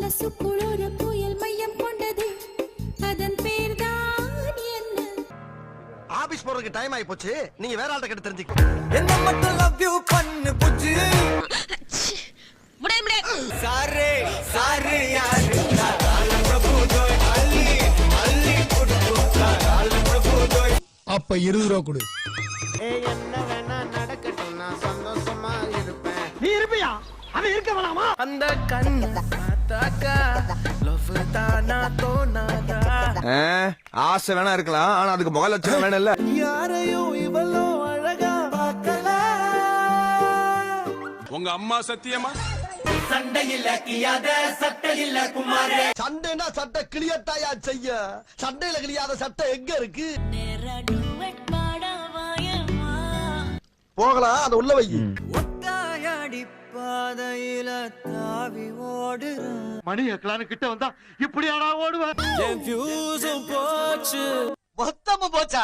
மனசுக்குள் ஒரு புயல் மையம் கொண்டது, அதன் பேர்தான் என்ன? ஆபீஸ் போறதுக்கு டைம் ஆயி போச்சு, நீங்க வேற ஆள்கிட்ட கேட்டு தெரிஞ்சுக்க. என்ன மட்டும் லவ் யூ பண்ணு புஜ்ஜி. முடே முடே சாரே சாரே யாரு கால பிரபு ஜோய் அள்ளி அள்ளி குடு கால பிரபு ஜோய். அப்ப 20 ரூபா கொடு. என்ன வேணா நடக்கட்டும், நான் சந்தோஷமா இருப்பேன். நீ இருப்பியா? அவன் இருக்க வேணாமா? அந்த கண்ணு பார்த்தாக்கா லவ் தானா தோணாதா. ஆசை வேணா இருக்கலாம், ஆனா அதுக்கு முக லட்சணம் வேணும் இல்ல. யாரையும் இவ்வளோ அழகா பார்க்கல. உங்க அம்மா சத்தியமா? சண்டையில கியாத சட்டையில குமாரே. சண்டைனா சட்டை கிளியத்தாயா செய்ய, சண்டையில கிளியாத சட்டை எங்க இருக்கு? போகலாம், அது உள்ள வை. ஒத்தாயடி பாதையில தாவி ஓடுறேன். மணி எக்கலான்னு கிட்ட வந்தா இப்படி ஆனா ஓடுவேன். என் ஃபியூஸும் போச்சு. மொத்தமா போச்சா?